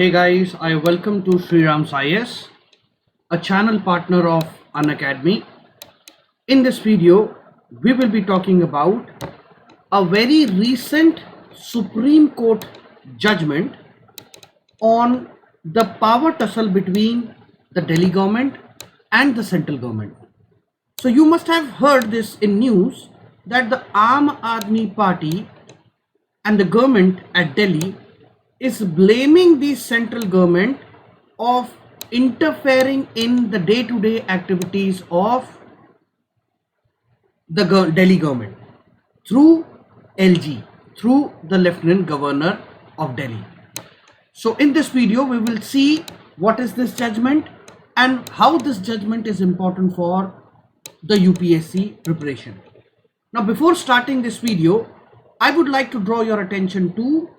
Hey guys, I welcome to Sriram's IS, a channel partner of Unacademy. In this video, we will be talking about a very recent Supreme Court judgment on the power tussle between the Delhi government and the central government. So you must have heard this in news that the Aam Aadmi Party and the government at Delhi is blaming the central government of interfering in the day-to-day activities of the Delhi government through LG, through the Lieutenant Governor of Delhi. So in this video, we will see what is this judgment and how this judgment is important for the UPSC preparation. Now, before starting this video, I would like to draw your attention to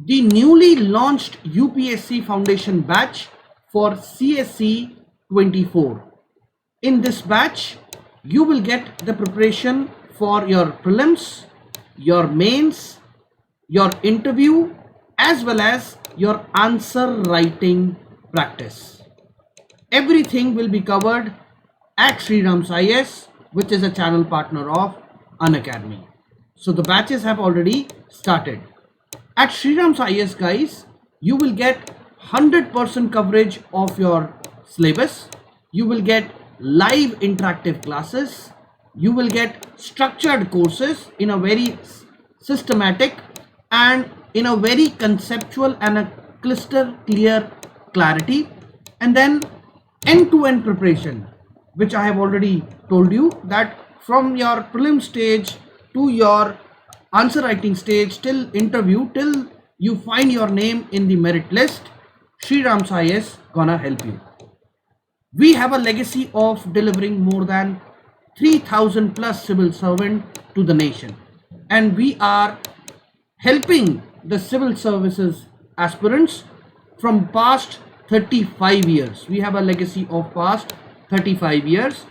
the newly launched UPSC Foundation batch for CSE 24. In this batch, you will get the preparation for your prelims, your mains, your interview, as well as your answer writing practice. Everything will be covered at Sriram's IS, which is a channel partner of Unacademy. So the batches have already started. At Sriram's IS, guys, you will get 100% coverage of your syllabus. You will get live interactive classes. You will get structured courses in a very systematic and in a very conceptual and a crystal clear clarity. And then end-to-end preparation, which I have already told you that from your prelim stage to your answer writing stage till interview, till you find your name in the merit list, Sriram's IS gonna help you. We have a legacy of delivering more than 3,000 plus civil servant to the nation, and we are helping the civil services aspirants from past 35 years. We have a legacy of past 35 years.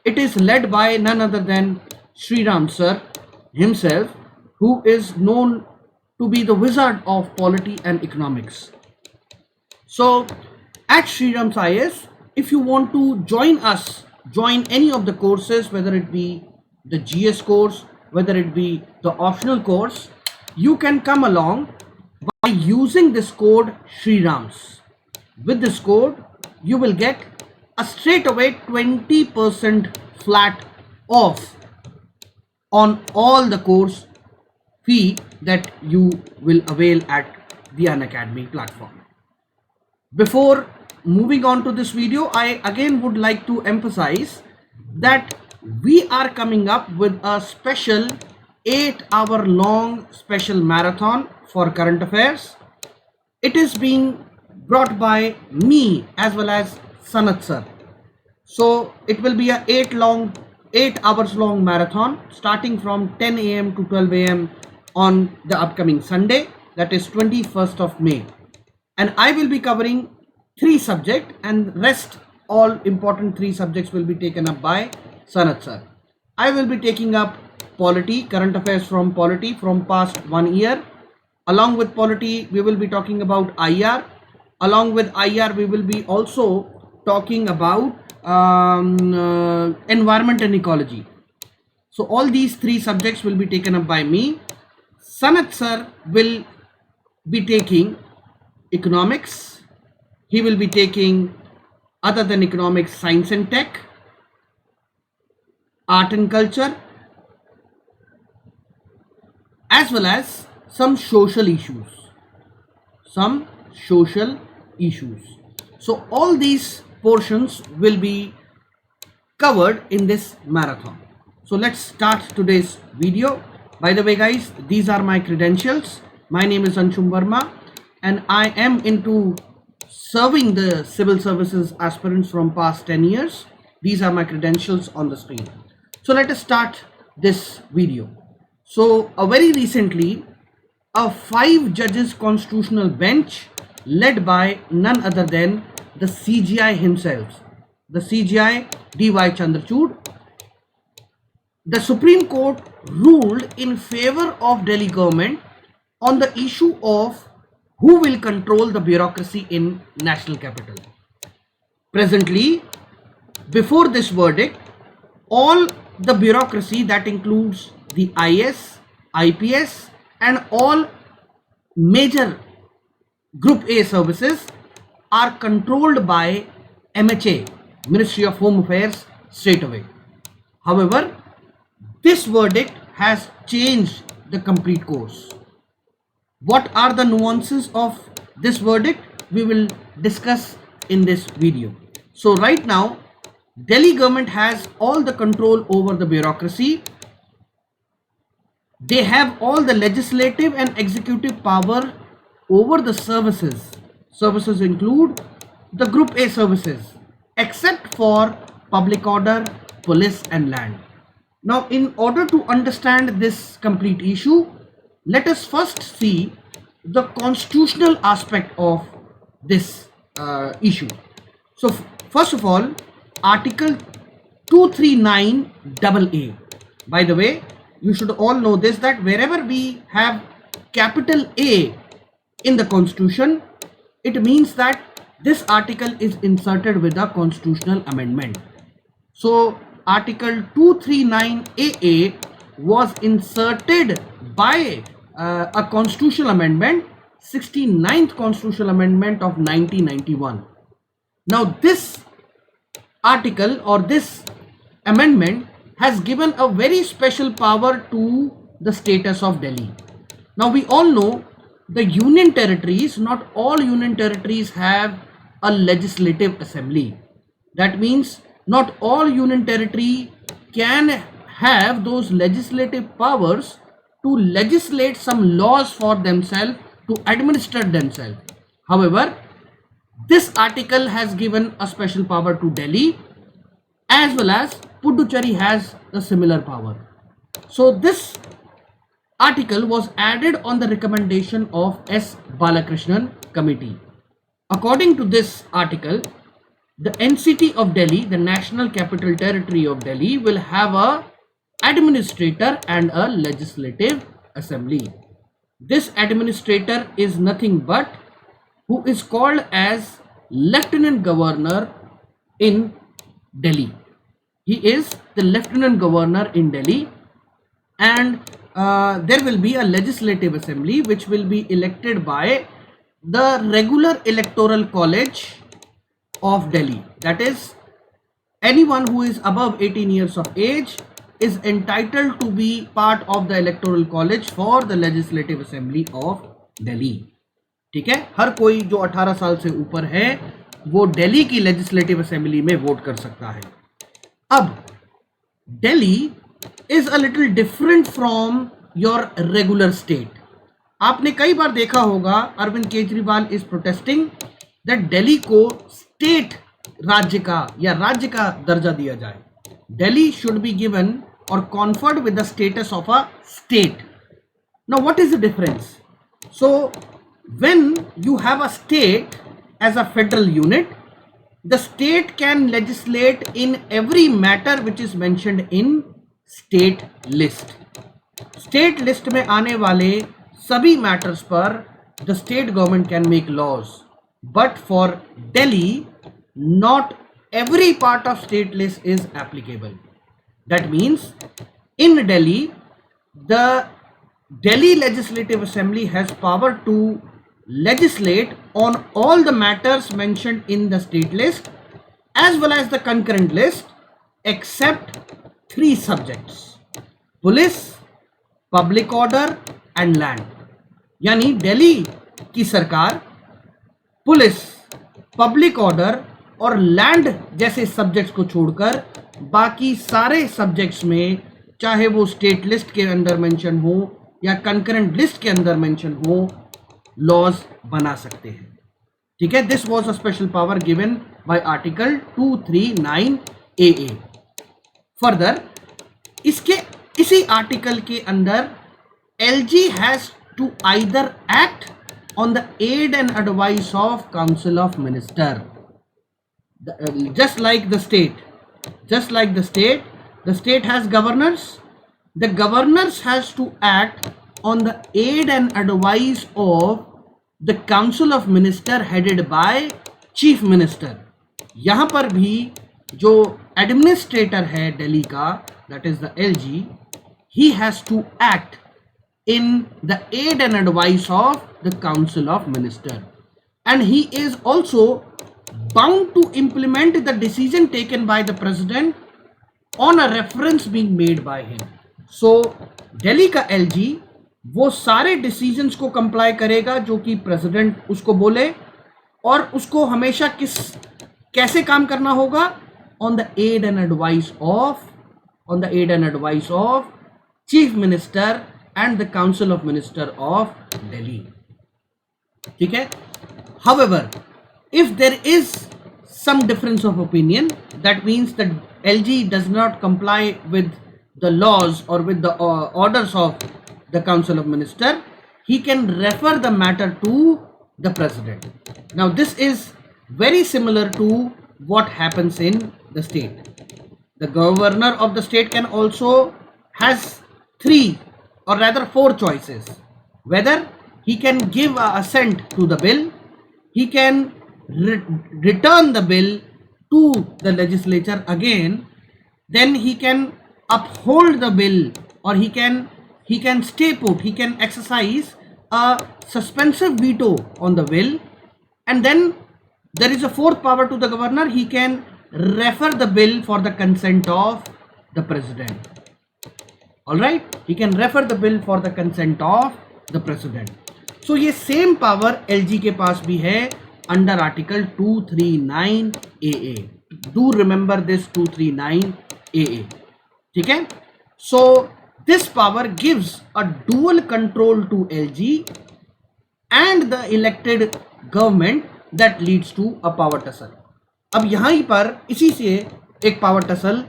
It is led by none other than Sriram sir himself, who is known to be the wizard of polity and economics. So at Sriram's IS, if you want to join us, join any of the courses, whether it be the GS course, whether it be the optional course, you can come along by using this code Srirams. With this code, you will get a straight away 20% flat off on all the course fee that you will avail at the Unacademy platform. Before moving on to this video, I again would like to emphasize that we are coming up with a special 8-hour long special marathon for current affairs. It is being brought by me as well as Sanat sir. So it will be a 8 hours long marathon starting from 10 a.m. to 12 a.m. on the upcoming Sunday, that is 21st of May. And I will be covering 3 subjects, and rest all important 3 subjects will be taken up by Sanat sir. I will be taking up polity, current affairs from polity from past 1 year. Along with polity, we will be talking about IR. Along with IR, we will be also talking about environment and ecology. So all these 3 subjects will be taken up by me. Sanat sir will be taking economics. He will be taking, other than economics, science and tech, art and culture, as well as some social issues. So all these portions will be covered in this marathon. So let's start today's video. By the way, guys, these are my credentials. My name is Anshum Verma, and I am into serving the civil services aspirants from past 10 years. These are my credentials on the screen. So let us start this video. So very recently, a 5 judges constitutional bench led by none other than the CGI himself, the CGI D.Y. Chandrachud. The Supreme Court ruled in favor of Delhi government on the issue of who will control the bureaucracy in national capital. Presently, before this verdict, all the bureaucracy, that includes the IS, IPS and all major Group A services, are controlled by MHA, Ministry of Home Affairs, straight away. However, this verdict has changed the complete course. What are the nuances of this verdict? We will discuss in this video. So right now, Delhi government has all the control over the bureaucracy. They have all the legislative and executive power over the services. Services include the Group A services, except for public order, police and land. Now, in order to understand this complete issue, let us first see the constitutional aspect of this issue. So, first of all, Article 239AA. By the way, you should all know this, that wherever we have capital A in the Constitution, it means that this article is inserted with a constitutional amendment. So, Article 239AA was inserted by a constitutional amendment, 69th Constitutional Amendment of 1991. Now, this article or this amendment has given a very special power to the status of Delhi. Now, we all know the union territories, not all union territories have a legislative assembly. That means not all union territory can have those legislative powers to legislate some laws for themselves, to administer themselves. However, this article has given a special power to Delhi, as well as Puducherry has a similar power. So this article was added on the recommendation of S. Balakrishnan committee. According to this article, the NCT of Delhi, the National Capital Territory of Delhi, will have a administrator and a legislative assembly. This administrator is nothing but who is called as Lieutenant Governor in Delhi. He is the Lieutenant Governor in Delhi, and there will be a legislative assembly which will be elected by the regular electoral college of Delhi. That is, anyone who is above 18 years of age is entitled to be part of the electoral college for the legislative assembly of Delhi. ठीक है, हर कोई जो 18 साल से ऊपर है वो दिल्ली की लेजिस्लेटिव असेंबली में वोट कर सकता है. अब Delhi is a little different from your regular state. आपने कई बार देखा होगा Arvind Kejriwal is protesting that Delhi को स्टेट राज्य का या राज्य का दर्जा दिया जाए. दिल्ली शुड बी गिवन और conferred with the status of a state. Now what is the difference? So when you have a state as a federal unit, the state can legislate in every matter which is mentioned in state list. State list में आने वाले सभी matters पर the state government can make laws, but for Delhi not every part of state list is applicable. That means in Delhi the Delhi Legislative Assembly has power to legislate on all the matters mentioned in the state list as well as the concurrent list except 3 subjects: police, public order and land. यानी दिल्ली की सरकार police, public order और land जैसे subjects को छोड़कर बाकी सारे subjects में, चाहे वो स्टेट लिस्ट के अंदर मेंशन हो या कंकरेंट लिस्ट के अंदर मेंशन हो, लॉज बना सकते हैं. ठीक है, this was a special power given by article 239AA. Further इसी आर्टिकल के अंदर LG has to either act on the aid and advice of council of minister. Just like the state has governors. The governors has to act on the aid and advice of the council of minister headed by chief minister. यहां पर भी जो administrator है दिल्ली का, that is the LG, he has to act in the aid and advice of the council of minister, and he is also bound to implement the decision taken by the president on a reference being made by him. So Delhi का LG वो सारे decisions को comply करेगा जो कि president उसको बोले, और उसको हमेशा कैसे काम करना होगा, on the aid and advice of chief minister and the council of minister of Delhi. ठीक है। However, if there is some difference of opinion, that means that LG does not comply with the laws or with the orders of the council of minister, he can refer the matter to the president. Now this is very similar to what happens in the state. The governor of the state can also has 3 or rather 4 choices, whether he can give a assent to the bill, he can return the bill to the legislature again, then he can uphold the bill, or he can stay put, he can exercise a suspensive veto on the bill, and then there is a 4th power to the governor, he can refer the bill for the consent of the president. All right, he can refer the bill for the consent of the president. So ये same power LG के पास भी है under article 239 AA. Do remember this 239 AA. ठीक है। So this power gives a dual control to LG and the elected government that leads to a power tussle. अब यहां पर इसी से एक पावर टसल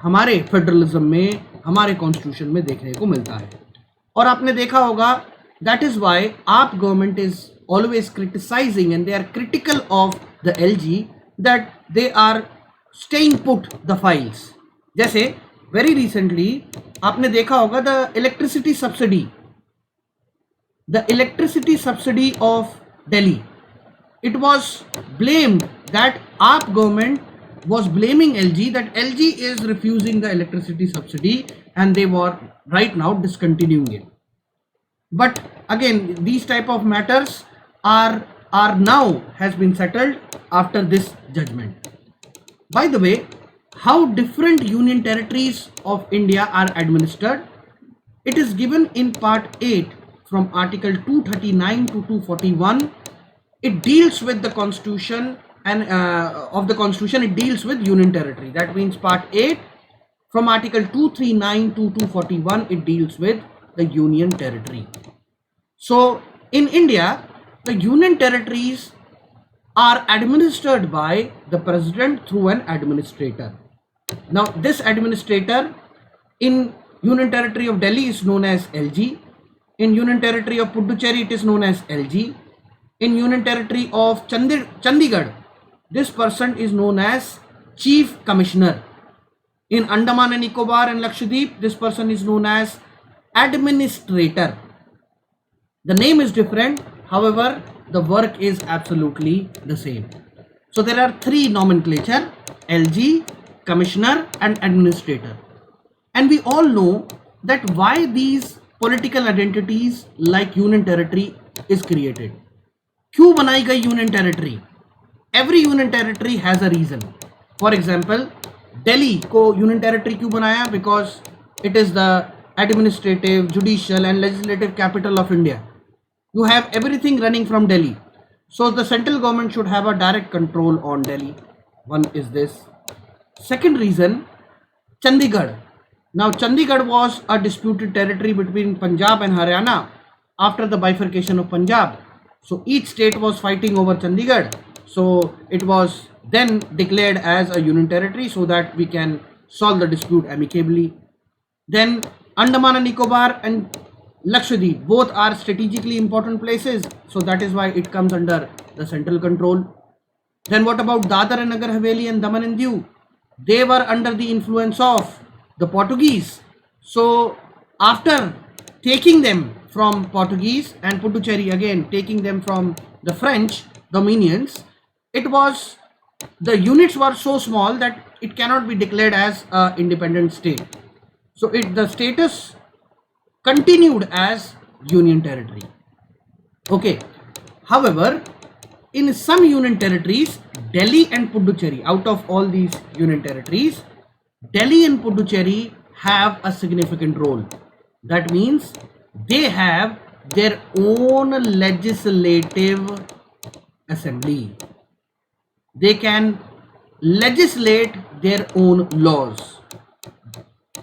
हमारे फेडरलिज्म में, हमारे कॉन्स्टिट्यूशन में देखने को मिलता है। और आपने देखा होगा, that is why AAP government is always criticising and they are critical of the LG that they are staying put the files. जैसे वेरी रिसेंटली आपने देखा होगा the electricity subsidy of Delhi, it was blamed that AAP government was blaming LG that LG is refusing the electricity subsidy and they were right now discontinuing it. But again, these type of matters are now has been settled after this judgment. By the way, how different union territories of India are administered, it is given in part 8 from article 239 to 241. It deals with the constitution and of the constitution, it deals with union territory. That means part 8 from article 239 to 241, it deals with the union territory. So in India, the union territories are administered by the president through an administrator. Now this administrator in union territory of Delhi is known as LG. In union territory of Puducherry, it is known as LG. In union territory of Chandigarh, this person is known as Chief Commissioner. In Andaman and Nicobar and Lakshadweep, this person is known as Administrator. The name is different, however, the work is absolutely the same. So there are 3 nomenclature: LG, Commissioner and Administrator. And we all know that why these political identities like union territory is created. क्यों बनाई गई union territory? Every union territory has a reason. For example, Delhi को union territory क्यों बनाया? Because it is the administrative, judicial and legislative capital of India. You have everything running from Delhi, so the central government should have a direct control on Delhi. One is this. Second reason, Chandigarh. Now Chandigarh was a disputed territory between Punjab and Haryana after the bifurcation of Punjab. So each state was fighting over Chandigarh. So it was then declared as a union territory so that we can solve the dispute amicably. Then Andaman and Nicobar and Lakshadweep both are strategically important places. So that is why it comes under the central control. Then what about Dadar and Nagar Haveli and Daman and Diu? They were under the influence of the Portuguese. So after taking them from Portuguese and Puducherry again taking them from the French dominions, the units were so small that it cannot be declared as an independent state. So the status continued as union territory. Okay. However, in some union territories, Delhi and Puducherry, out of all these union territories, Delhi and Puducherry have a significant role. That means they have their own legislative assembly. They can legislate their own laws.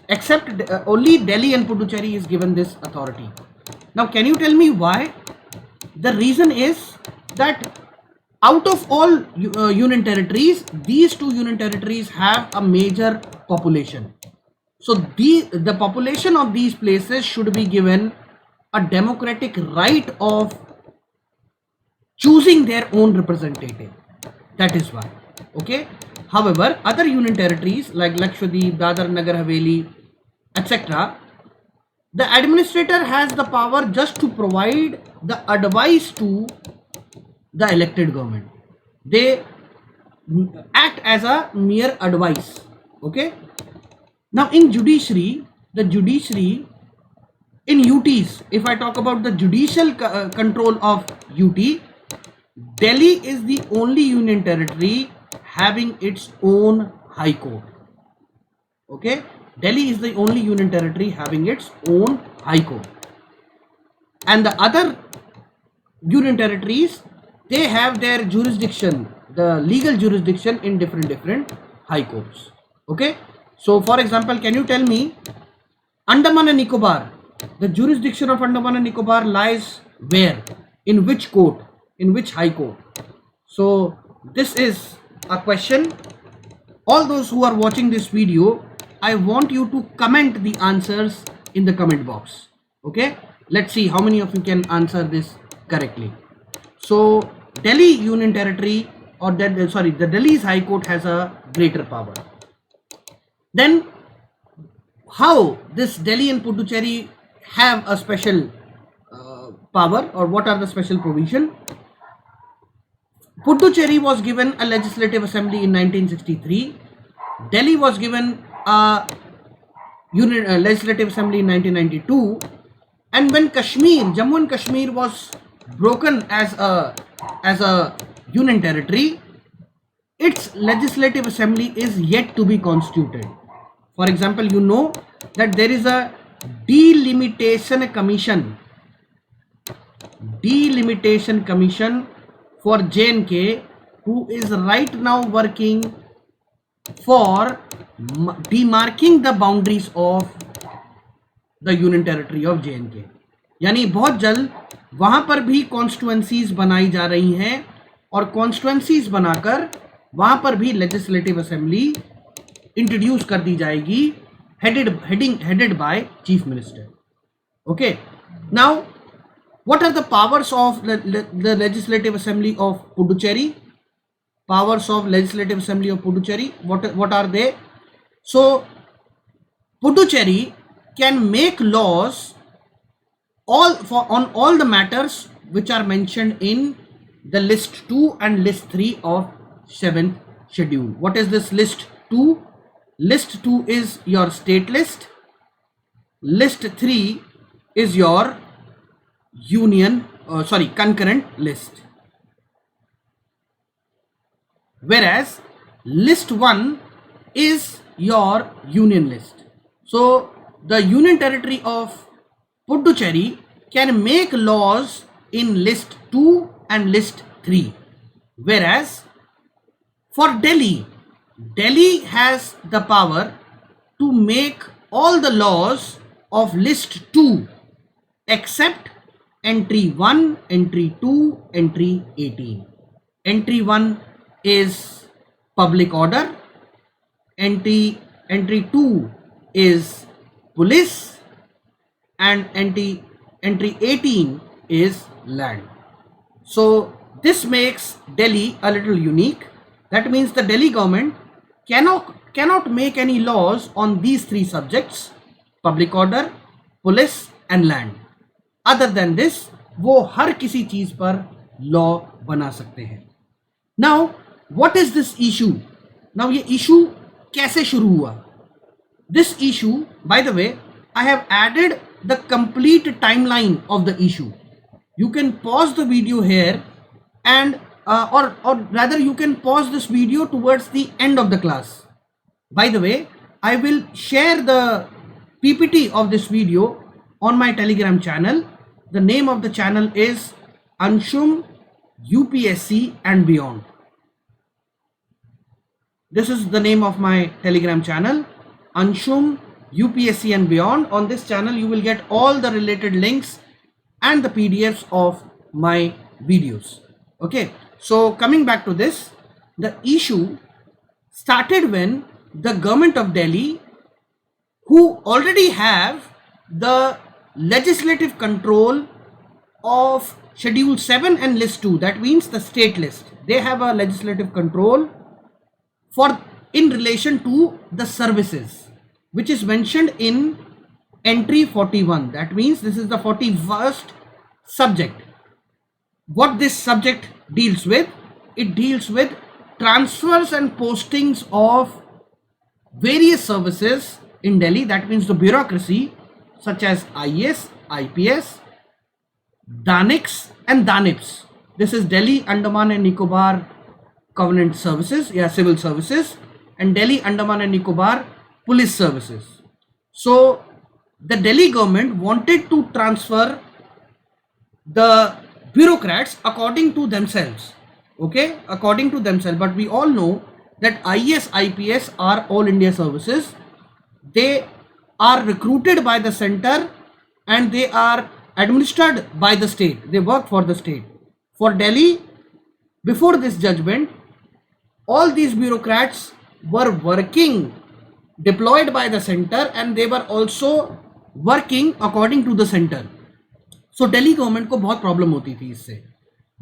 Except only Delhi and Puducherry is given this authority. Now, can you tell me why? The reason is that out of all union territories, these two union territories have a major population. So the population of these places should be given a democratic right of choosing their own representative. That is why. Okay. However, other union territories like Lakshadweep, Dadar Nagar Haveli, etc., the administrator has the power just to provide the advice to the elected government. They act as a mere advice. Okay. Now in judiciary, the judiciary in UTs, if I talk about the judicial control of UT, Delhi is the only union territory having its own high court. Okay. Delhi is the only union territory having its own high court. And the other union territories, they have their jurisdiction, the legal jurisdiction in different high courts. Okay. So for example, can you tell me Andaman and Nicobar, the jurisdiction of Andaman and Nicobar lies where? In which court? In which high court? So this is a question. All those who are watching this video, I want you to comment the answers in the comment box. Okay. Let's see how many of you can answer this correctly. So Delhi Union Territory, or the Delhi's High Court has a greater power. Then how this Delhi and Puducherry have a special power, or what are the special provision? Puducherry was given a legislative assembly in 1963. Delhi was given a legislative assembly in 1992. And when Jammu and Kashmir was broken as a union territory, its legislative assembly is yet to be constituted. For example, you know that there is a delimitation commission for J&K, who is right now working for demarking the boundaries of the union territory of J&K. यानी बहुत जल्द वहां पर भी constituencies बनाई जा रही हैं, और कॉन्स्टिट्यूएंसीज बनाकर वहां पर भी लेजिस्लेटिव असेंबली इंट्रोड्यूस कर दी जाएगी, headed by Chief Minister. Okay. Now, what are the powers of the Legislative Assembly of Puducherry? Powers of Legislative Assembly of Puducherry. What are they? So, Puducherry can make laws on all the matters which are mentioned in the list 2 and list 3 of 7th schedule. What is this list 2? List 2 is your state list. List 3 is your concurrent list. Whereas list 1 is your union list. So the union territory of Puducherry can make laws in list 2 and list 3. Whereas for Delhi has the power to make all the laws of list 2 except entry 1, entry 2, entry 18. Entry 1 is public order, entry 2 is police, and entry 18 is land. So this makes Delhi a little unique. That means the Delhi government cannot make any laws on these three subjects: public order, police and land. Other than this वो हर किसी चीज पर law बना सकते हैं. Now what is this issue? Now ये issue कैसे शुरू हुआ? This issue, by the way, I have added the complete timeline of the issue. You can pause the video here and or rather you can pause this video towards the end of the class. By the way, I will share the PPT of this video on my Telegram channel. The name of the channel is Anshum UPSC and Beyond. This is the name of my Telegram channel, Anshum UPSC and Beyond. On this channel you will get all the related links and the PDFs of my videos. Okay, so coming back to this, the issue started when the government of Delhi, who already have the legislative control of Schedule 7 and List 2, that means the state list, they have a legislative control for in relation to the services, which is mentioned in entry 41. That means this is the 41st subject. What this subject deals with? It deals with transfers and postings of various services in Delhi. That means the bureaucracy such as IAS, IPS, DANICs and DANIPs. This is Delhi, Andaman and Nicobar Covenant Services, civil services, and Delhi, Andaman and Nicobar Police Services. So the Delhi government wanted to transfer the bureaucrats according to themselves, okay, according to themselves. But we all know that IAS, IPS are all India services. They are recruited by the center and they are administered by the state. They work for the state. For Delhi, before this judgment, all these bureaucrats were working deployed by the center and they were also working according to the center. So Delhi government को बहुत problem होती थी इससे.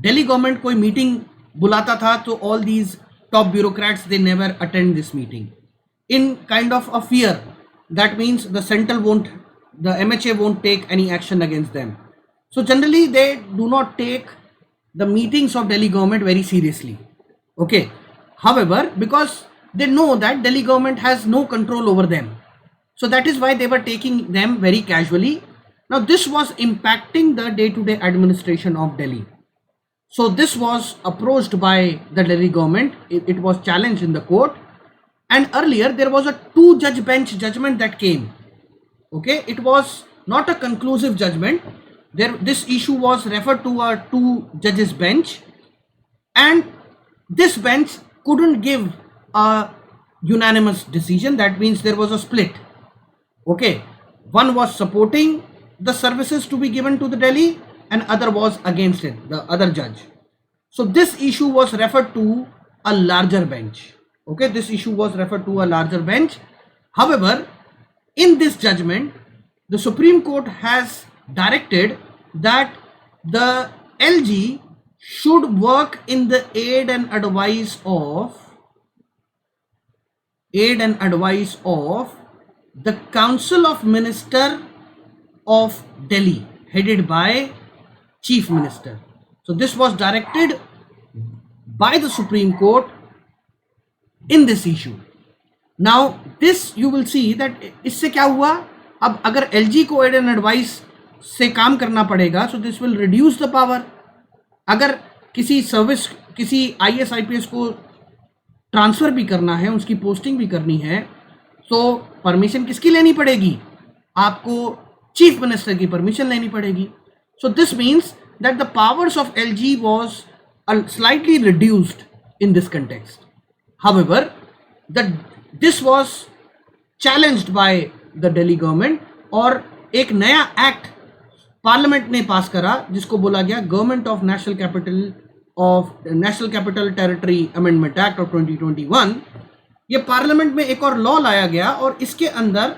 Delhi government कोई meeting बुलाता था तो all these top bureaucrats they never attend this meeting in kind of a fear. That means the MHA won't take any action against them. So generally they do not take the meetings of Delhi government very seriously. Okay. However, because they know that Delhi government has no control over them, so that is why they were taking them very casually. Now this was impacting the day-to-day administration of Delhi. So this was approached by the Delhi government. It was challenged in the court, and earlier there was a 2-judge bench judgment that came. Okay, it was not a conclusive judgment. This issue was referred to a 2-judges bench, and this bench couldn't give a unanimous decision. That means there was a split. Okay, one was supporting the services to be given to the Delhi and other was against it, the other judge. So this issue was referred to a larger bench. Okay, this issue was referred to a larger bench. However, in this judgment, the Supreme Court has directed that the LG should work in the aid and advice of the Council of Minister of Delhi, headed by Chief Minister. So this was directed by the Supreme Court in this issue. Now this you will see that इससे क्या हुआ? अब अगर LG को aid and advice से काम करना पड़ेगा, so this will reduce the power. अगर किसी सर्विस, किसी IAS IPS को ट्रांसफ़र भी करना है, उसकी पोस्टिंग भी करनी है, तो परमिशन किसकी लेनी पड़ेगी? आपको चीफ मिनिस्टर की परमिशन लेनी पड़ेगी. So this means that the powers of LG was slightly reduced in this context. However, this was challenged by the Delhi government और एक नया एक्ट पार्लियामेंट ने पास करा जिसको बोला गया government of national capital territory amendment act of 2021. ये parliament में एक और लॉ लाया गया और इसके अंदर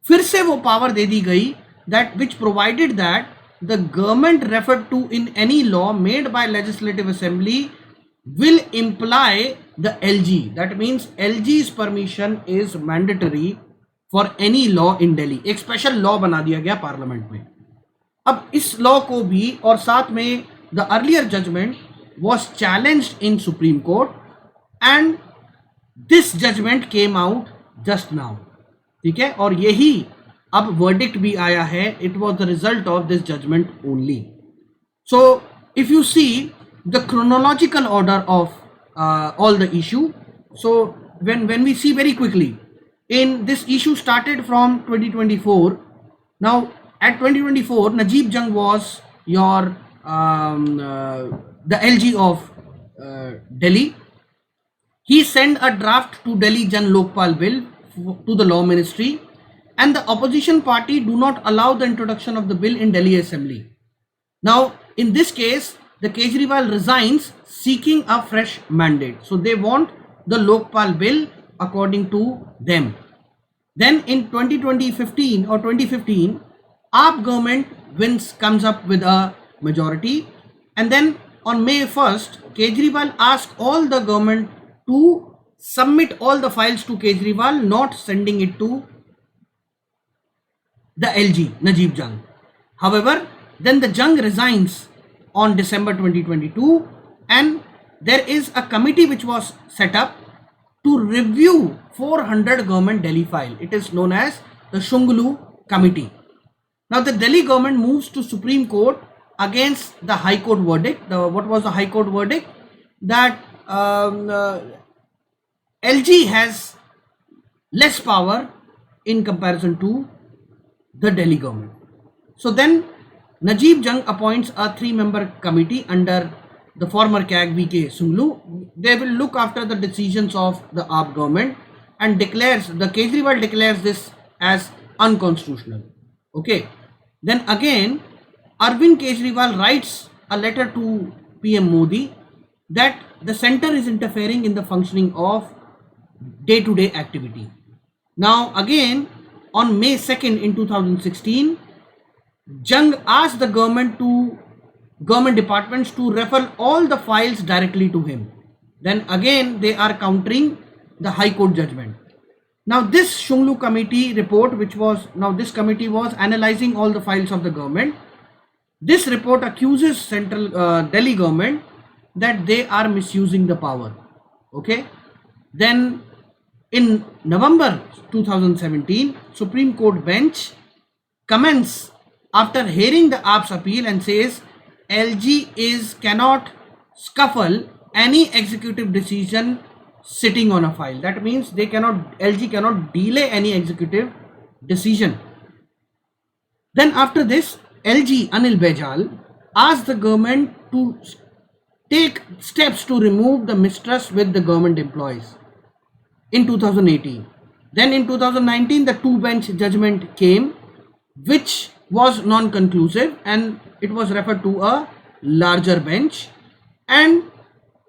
फिर से वो पावर दे दी गई that which provided that the government referred to in any law made by legislative assembly will imply the LG. That means LG's permission is mandatory for any law in Delhi. एक special law बना दिया गया parliament में. अब इस law को भी और साथ में the earlier judgement was challenged in Supreme Court and this judgment came out just now. ठीक है, और यही अब verdict भी आया है. It was the result of this judgment only. So if you see the chronological order of all the issue, so when we see very quickly, in this issue started from 2024. Now at 2024 Najib Jung was your the LG of Delhi. He sent a draft to Delhi Jan Lokpal bill to the law ministry, and the opposition party do not allow the introduction of the bill in Delhi Assembly. Now in this case the Kejriwal resigns seeking a fresh mandate. So they want the Lokpal bill according to them. Then in 2015 or 2015, AAP government comes up with a majority, and then on May 1st, Kejriwal asked all the government to submit all the files to Kejriwal, not sending it to the LG, Najib Jung. However, then the Jung resigns on December 2022, and there is a committee which was set up to review 400 government Delhi file. It is known as the Shunglu Committee. Now the Delhi government moves to Supreme Court against the High Court verdict. What was the High Court verdict? That LG has less power in comparison to the Delhi government. So then Najib Jung appoints a 3-member committee under the former CAG VK Sunglu. They will look after the decisions of the AAP government and Kejriwal declares this as unconstitutional. Okay. Then again, Arvind Kejriwal writes a letter to PM Modi that the center is interfering in the functioning of day-to-day activity. Now again, on May 2nd in 2016, Jung asked the government departments to refer all the files directly to him. Then again they are countering the High Court judgment. Now this Shunglu committee report, this committee was analyzing all the files of the government. This report accuses central Delhi government that they are misusing the power. Okay. Then in November 2017, Supreme Court bench comments after hearing the AAP's appeal and says LG cannot scuffle any executive decision sitting on a file. That means LG cannot delay any executive decision. Then after this, LG Anil Baijal asked the government to take steps to remove the mistrust with the government employees in 2018. Then in 2019, the 2-bench judgment came, which was non-conclusive and it was referred to a larger bench, and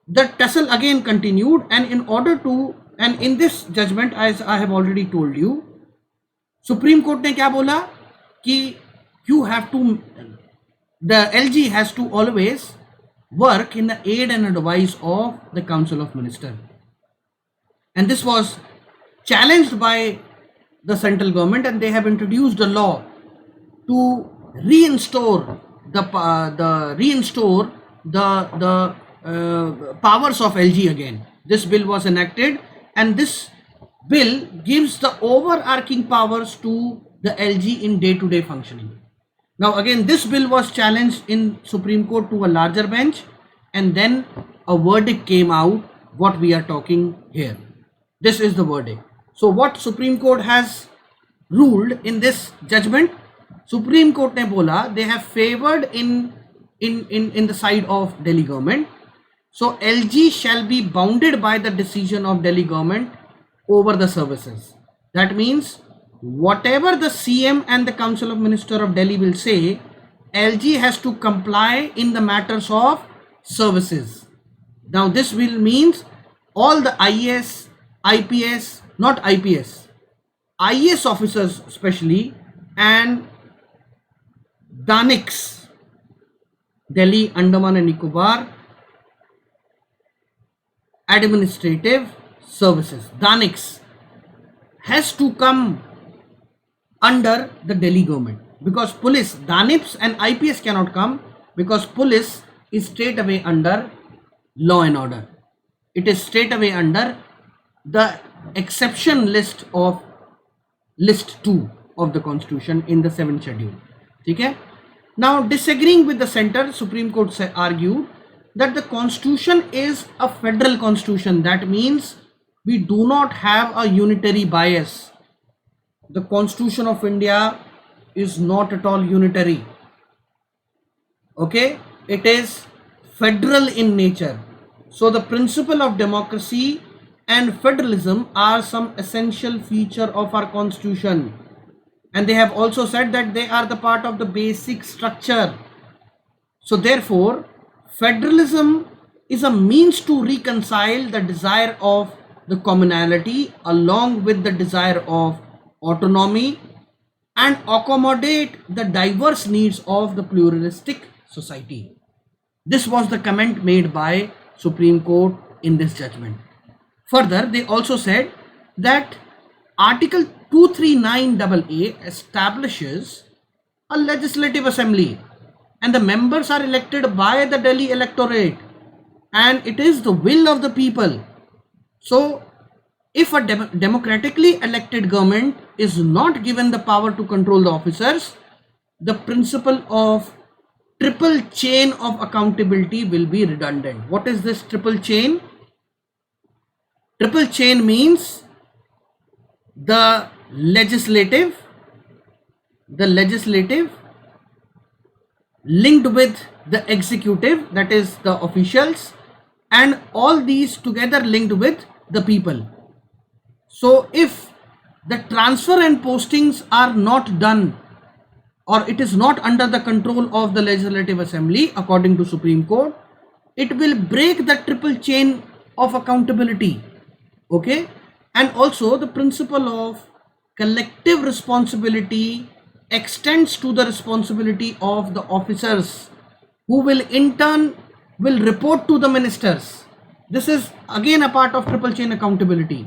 the tussle again continued. And in this judgment, as I have already told you, Supreme Court ने क्या बोला कि the LG has to always work in the aid and advice of the Council of Ministers, and this was challenged by the central government, and they have introduced a law to reinstore the powers of LG again. This bill was enacted, and this bill gives the overarching powers to the LG in day-to-day functioning. Now again, this bill was challenged in Supreme Court to a larger bench, and then a verdict came out, what we are talking here. This is the verdict. So what Supreme Court has ruled in this judgment? Supreme Court ने बोला they have favored in the side of Delhi government. So LG shall be bounded by the decision of Delhi government over the services. That means whatever the CM and the Council of Ministers of Delhi will say, LG has to comply in the matters of services. Now this will means all the IAS, IPS, not IPS, IAS officers especially, and DANICs, Delhi, Andaman and Nicobar Administrative Services, DANICs, has to come under the Delhi government. because police, DANIPS and IPS cannot come because police is straight away under law and order. It is straight away under the exception list of list 2 of the constitution in the 7th schedule. Okay? Now, disagreeing with the center, Supreme Court argued that the constitution is a federal constitution. That means we do not have a unitary bias. The Constitution of India is not at all unitary. Okay, it is federal in nature. So the principle of democracy and federalism are some essential feature of our constitution, and they have also said that they are the part of the basic structure. So therefore, federalism is a means to reconcile the desire of the commonality along with the desire of autonomy and accommodate the diverse needs of the pluralistic society. This was the comment made by Supreme Court in this judgment. Further, they also said that Article 239AA establishes a legislative assembly and the members are elected by the Delhi electorate and it is the will of the people. So, if a democratically elected government is not given the power to control the officers, the principle of triple chain of accountability will be redundant. What is this triple chain? Triple chain means the legislative linked with the executive, that is the officials, and all these together linked with the people. So if the transfer and postings are not done or it is not under the control of the legislative assembly according to Supreme Court, it will break the triple chain of accountability. Okay, and also the principle of collective responsibility extends to the responsibility of the officers who will in turn will report to the ministers. This is again a part of triple chain accountability.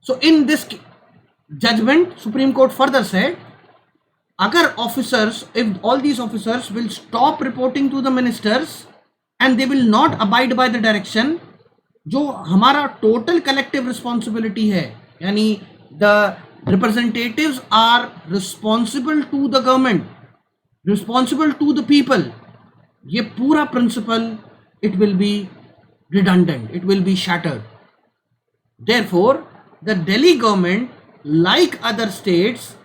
So in this judgment, Supreme Court further said, agar officers, if all these officers will stop reporting to the ministers and they will not abide by the direction, जो हमारा total collective responsibility है, यानी the representatives are responsible to the government, responsible to the people, ये पूरा principle it will be redundant, it will be shattered. Therefore, the Delhi government, like other states,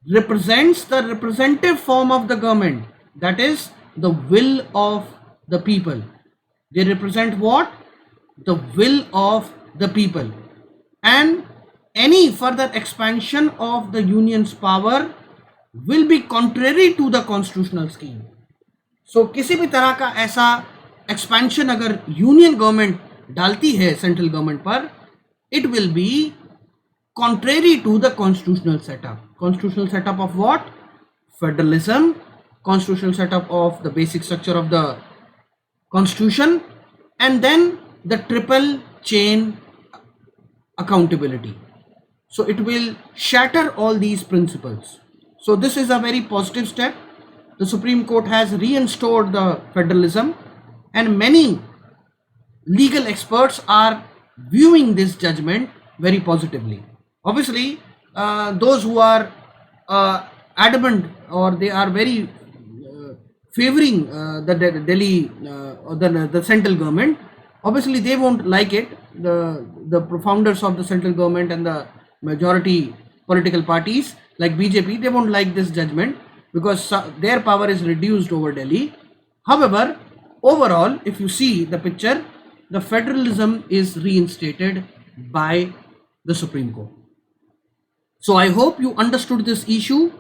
represents the representative form of the government, that is the will of the people. They represent what? The will of the people. And any further expansion of the union's power will be contrary to the constitutional scheme. So किसी भी तरह का ऐसा expansion अगर union government डालती है central government पर, it will be contrary to the constitutional setup. Constitutional setup of what? Federalism, constitutional setup of the basic structure of the constitution, and then the triple chain accountability. So it will shatter all these principles. So this is a very positive step. The Supreme Court has reinstored the federalism, and many legal experts are viewing this judgment very positively. Obviously, those who are adamant or they are very favoring the Delhi or the central government, obviously they won't like it. The founders of the central government and the majority political parties like BJP, they won't like this judgment because their power is reduced over Delhi. However, overall, if you see the picture, the federalism is reinstated by the Supreme Court. So I hope you understood this issue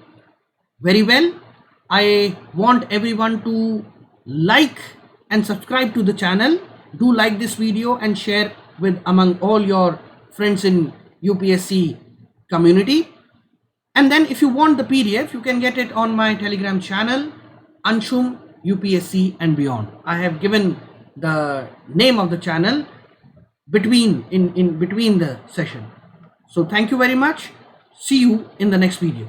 very well. I want everyone to like and subscribe to the channel. Do like this video and share with among all your friends in UPSC community. And then if you want the PDF, you can get it on my Telegram channel, Anshum UPSC and Beyond. I have given the name of the channel between the session. So thank you very much. See you in the next video.